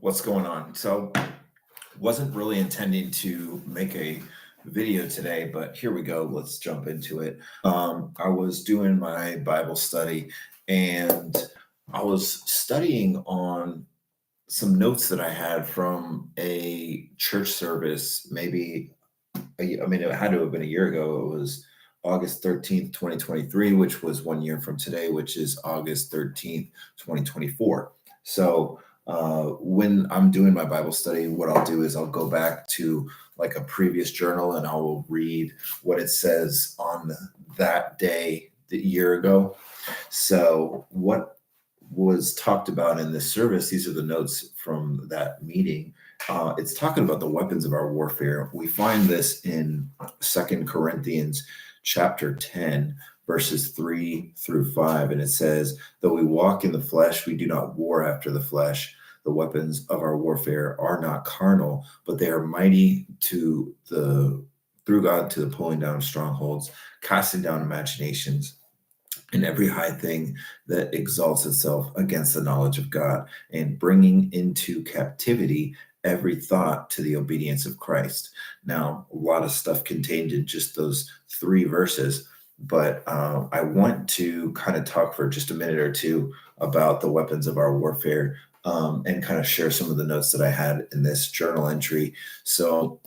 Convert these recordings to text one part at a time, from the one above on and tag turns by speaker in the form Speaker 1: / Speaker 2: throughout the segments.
Speaker 1: What's going on? So, wasn't really intending to make a video today, but here we go. Let's jump into it. I was doing my Bible study and I was studying on some notes that I had from a church service, it had to have been a year ago. It was August 13th, 2023, which was 1 year from today, which is August 13th, 2024. So when I'm doing my Bible study, what I'll do is I'll go back to like a previous journal and I will read what it says on that day, the year ago. So what was talked about in this service, these are the notes from that meeting. It's talking about the weapons of our warfare. We find this in Second Corinthians chapter 10, verses 3 through 5. And it says, though we walk in the flesh, we do not war after the flesh. The weapons of our warfare are not carnal, but they are mighty through God to the pulling down of strongholds, casting down imaginations, and every high thing that exalts itself against the knowledge of God, and bringing into captivity every thought to the obedience of Christ. Now, a lot of stuff contained in just those 3 verses, but I want to kind of talk for just a minute or two about the weapons of our warfare, and kind of share some of the notes that I had in this journal entry. So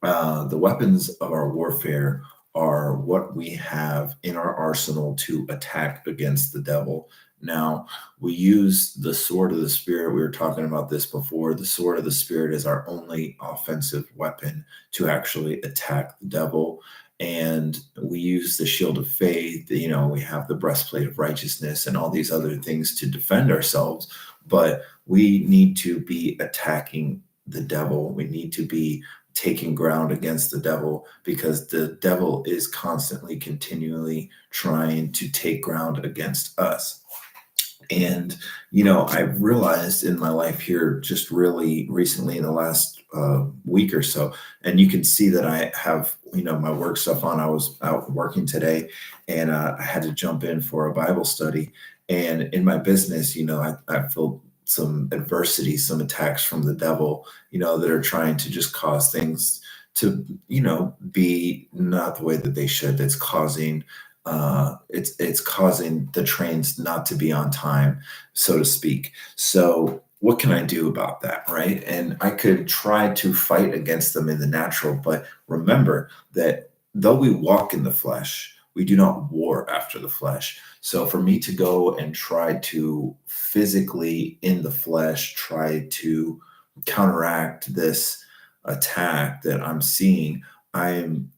Speaker 1: the weapons of our warfare are what we have in our arsenal to attack against the devil. Now, we use the sword of the Spirit. We were talking about this before. The sword of the Spirit is our only offensive weapon to actually attack the devil. And we use the shield of faith. We have the breastplate of righteousness and all these other things to defend ourselves. But we need to be attacking the devil. We need to be taking ground against the devil, because the devil is constantly, continually trying to take ground against us. And, I've realized in my life here just really recently in the last week or so, and you can see that I have, my work stuff on. I was out working today and I had to jump in for a Bible study. And in my business, I feel some adversity, some attacks from the devil, that are trying to just cause things to, be not the way that they should. That's causing it's causing the trains not to be on time, so to speak. So what can I do about that, right? And I could try to fight against them in the natural, but remember that though we walk in the flesh, we do not war after the flesh. So for me to go and try to physically in the flesh try to counteract this attack that I'm seeing, I'm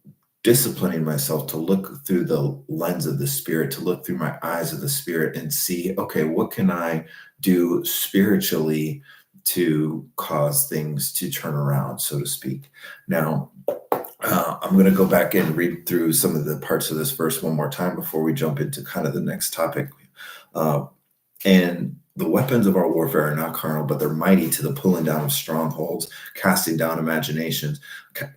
Speaker 1: disciplining myself to look through the lens of the Spirit, to look through my eyes of the Spirit and see, okay, what can I do spiritually to cause things to turn around, so to speak. Now, I'm going to go back and read through some of the parts of this verse one more time before we jump into kind of the next topic. And the weapons of our warfare are not carnal, but they're mighty to the pulling down of strongholds, casting down imaginations.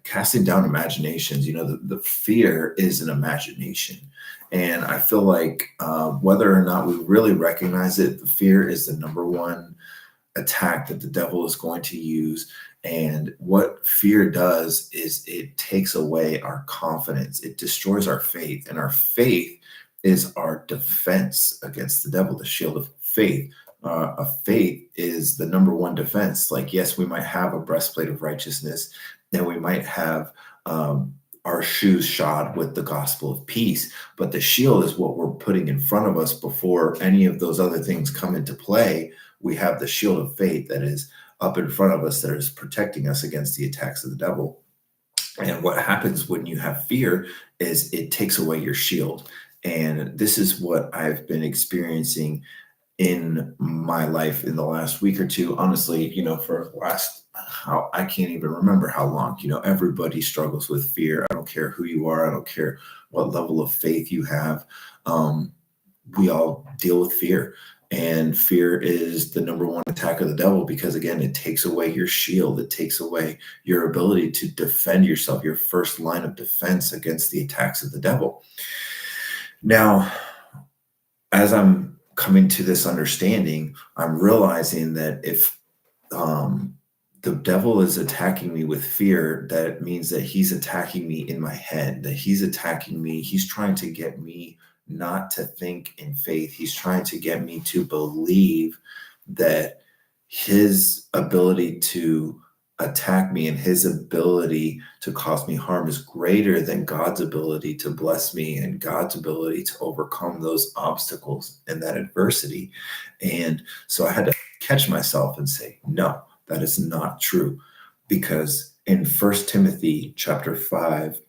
Speaker 1: Casting down imaginations, the fear is an imagination. And I feel like whether or not we really recognize it, the fear is the number one attack that the devil is going to use. And what fear does is it takes away our confidence. It destroys our faith. And our faith is our defense against the devil, the shield of faith. A faith is the number one defense. Like, yes, we might have a breastplate of righteousness, and we might have our shoes shod with the gospel of peace, but the shield is what we're putting in front of us before any of those other things come into play. We have the shield of faith that is up in front of us, that is protecting us against the attacks of the devil. And what happens when you have fear is it takes away your shield. And this is what I've been experiencing in my life in the last week or two. Honestly, for the last, I can't even remember how long. Everybody struggles with fear. I don't care who you are. I don't care what level of faith you have. We all deal with fear. And fear is the number one attack of the devil, because again, it takes away your shield. It takes away your ability to defend yourself, your first line of defense against the attacks of the devil. Now, as I'm coming to this understanding, I'm realizing that if the devil is attacking me with fear, that means that he's attacking me in my head, that he's attacking me. He's trying to get me not to think in faith. He's trying to get me to believe that his ability to attack me and his ability to cause me harm is greater than God's ability to bless me and God's ability to overcome those obstacles and that adversity. And so I had to catch myself and say, no, that is not true. Because in 1 Timothy chapter 5,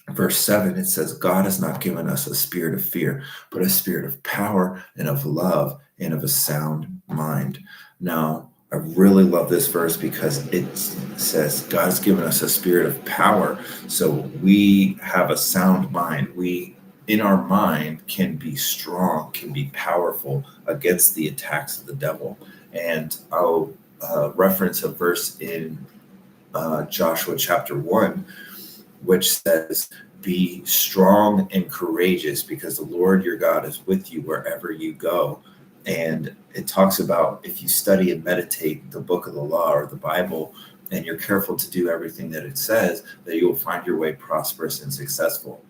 Speaker 1: verse 7, it says, God has not given us a spirit of fear, but a spirit of power and of love and of a sound mind. Now, I really love this verse because it says God's given us a spirit of power. So we have a sound mind. We, in our mind, can be strong, can be powerful against the attacks of the devil. And I'll reference a verse in Joshua chapter 1, which says, be strong and courageous because the Lord your God is with you wherever you go. And it talks about if you study and meditate the book of the law or the Bible, and you're careful to do everything that it says, that you will find your way prosperous and successful.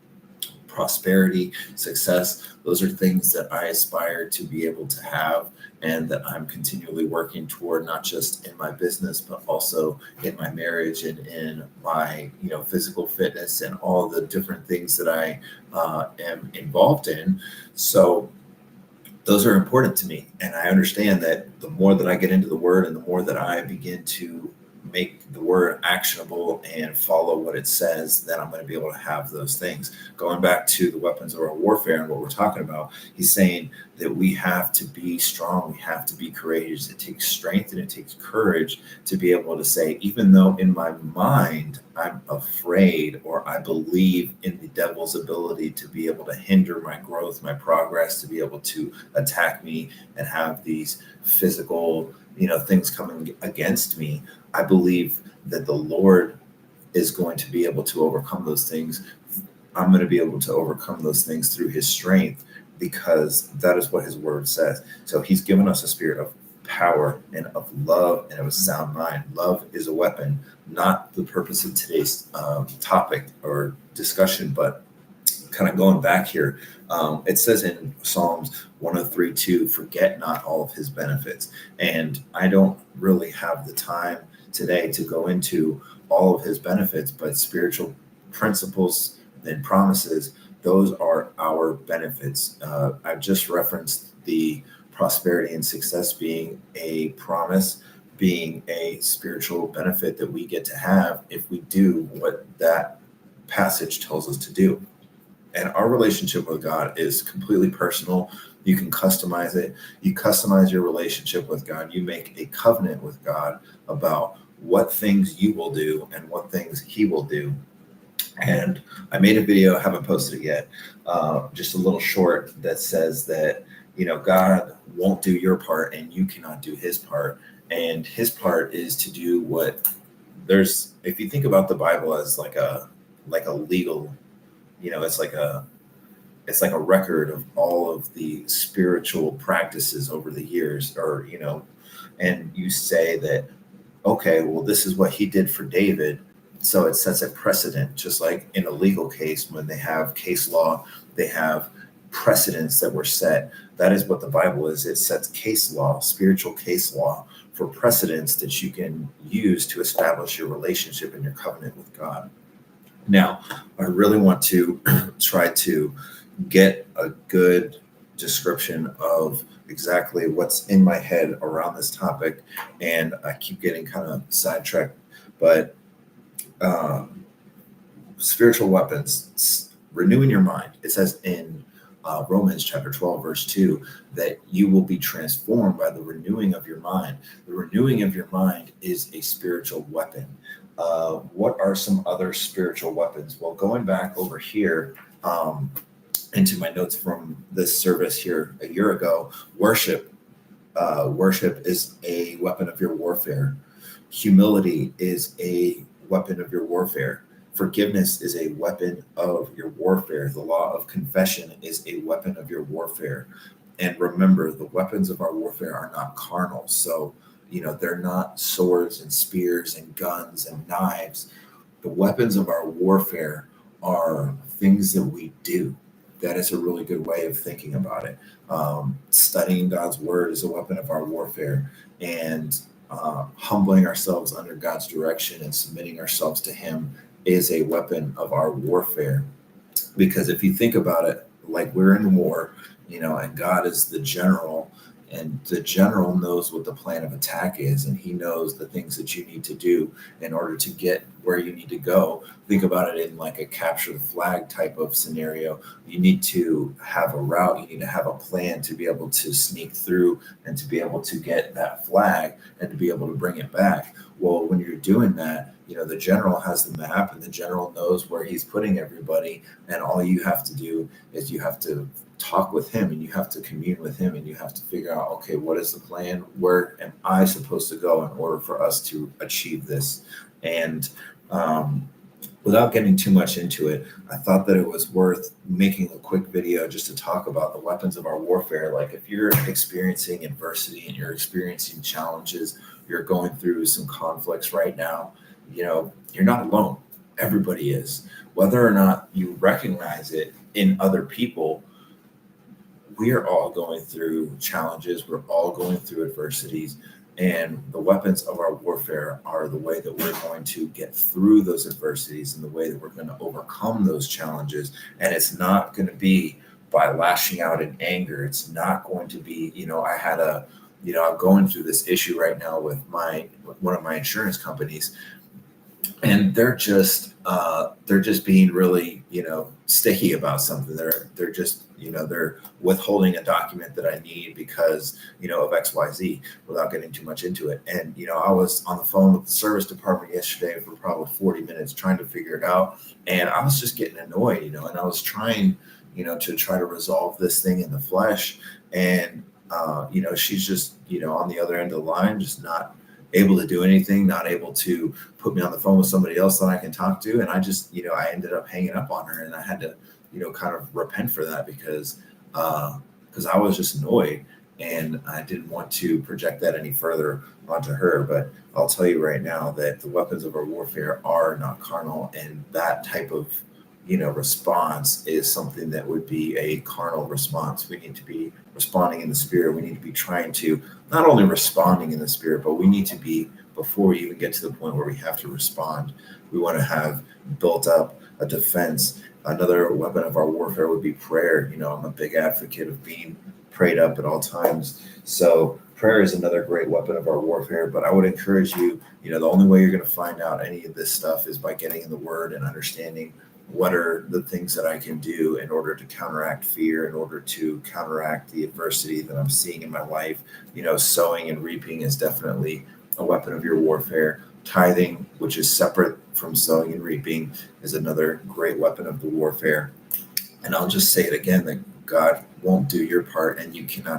Speaker 1: Prosperity, success, those are things that I aspire to be able to have and that I'm continually working toward, not just in my business, but also in my marriage and in my, physical fitness and all the different things that I am involved in. So those are important to me. And I understand that the more that I get into the word and the more that I begin to make the word actionable and follow what it says, then I'm going to be able to have those things. Going back to the weapons of our warfare and what we're talking about, he's saying that we have to be strong, we have to be courageous. It takes strength and it takes courage to be able to say, even though in my mind I'm afraid or I believe in the devil's ability to be able to hinder my growth, my progress, to be able to attack me and have these physical things coming against me, I believe that the Lord is going to be able to overcome those things. I'm going to be able to overcome those things through his strength because that is what his word says. So he's given us a spirit of power and of love and of a sound mind. Love is a weapon, not the purpose of today's topic or discussion, but kind of going back here, it says in Psalms 103:2, forget not all of his benefits. And I don't really have the time today to go into all of his benefits, but spiritual principles and promises, those are our benefits. I've just referenced the prosperity and success being a promise, being a spiritual benefit that we get to have if we do what that passage tells us to do. And our relationship with God is completely personal. You can customize it. You customize your relationship with God. You make a covenant with God about what things you will do and what things he will do. And I made a video, I haven't posted it yet, just a little short that says that, God won't do your part and you cannot do his part. And his part is to do if you think about the Bible as like a legal, it's like a record of all of the spiritual practices over the years, and you say that, okay, well, this is what he did for David. So it sets a precedent, just like in a legal case, when they have case law, they have precedents that were set. That is what the Bible is. It sets case law, spiritual case law, for precedents that you can use to establish your relationship and your covenant with God. Now, I really want to try to get a good description of exactly what's in my head around this topic, and I keep getting kind of sidetracked. But spiritual weapons, renewing your mind. It says in Romans chapter 12, verse 2, that you will be transformed by the renewing of your mind. The renewing of your mind is a spiritual weapon. What are some other spiritual weapons? Well, going back over here into my notes from this service here a year ago, worship. Worship is a weapon of your warfare. Humility is a weapon of your warfare. Forgiveness is a weapon of your warfare. The law of confession is a weapon of your warfare. And remember, the weapons of our warfare are not carnal. So, they're not swords and spears and guns and knives. The weapons of our warfare are things that we do. That is a really good way of thinking about it. Studying God's word is a weapon of our warfare, and humbling ourselves under God's direction and submitting ourselves to Him is a weapon of our warfare. Because if you think about it, like we're in war, and God is the general, and the general knows what the plan of attack is, and he knows the things that you need to do in order to get where you need to go. Think about it in like a capture the flag type of scenario. You need to have a route, you need to have a plan to be able to sneak through and to be able to get that flag and to be able to bring it back. Well, when you're doing that, the general has the map, and the general knows where he's putting everybody, and all you have to do is you have to talk with him, and you have to commune with him, and you have to figure out, okay, what is the plan? Where am I supposed to go in order for us to achieve this? And without getting too much into it, I thought that it was worth making a quick video just to talk about the weapons of our warfare. Like if you're experiencing adversity and you're experiencing challenges, you're going through some conflicts right now, you're not alone. Everybody is. Whether or not you recognize it in other people, we are all going through challenges. We're all going through adversities. And the weapons of our warfare are the way that we're going to get through those adversities and the way that we're going to overcome those challenges. And it's not going to be by lashing out in anger. It's not going to be, I'm going through this issue right now with one of my insurance companies, and they're just being really, sticky about something. They're just, they're withholding a document that I need because, of XYZ, without getting too much into it. And, I was on the phone with the service department yesterday for probably 40 minutes trying to figure it out. And I was just getting annoyed, and I was trying, to try to resolve this thing in the flesh. And, she's just, on the other end of the line, just not able to do anything, not able to put me on the phone with somebody else that I can talk to. And I just, I ended up hanging up on her, and I had to, kind of repent for that because I was just annoyed, and I didn't want to project that any further onto her. But I'll tell you right now that the weapons of our warfare are not carnal, and that type of, response is something that would be a carnal response. We need to be responding in the spirit. We need to be trying to not only responding in the spirit, but we need to be, before we even get to the point where we have to respond, we want to have built up a defense. Another weapon of our warfare would be prayer. I'm a big advocate of being prayed up at all times. So prayer is another great weapon of our warfare. But I would encourage you, the only way you're going to find out any of this stuff is by getting in the word and understanding what are the things that I can do in order to counteract fear, in order to counteract the adversity that I'm seeing in my life. Sowing and reaping is definitely a weapon of your warfare. Tithing, which is separate from sowing and reaping, is another great weapon of the warfare. And I'll just say it again, that God won't do your part, and you cannot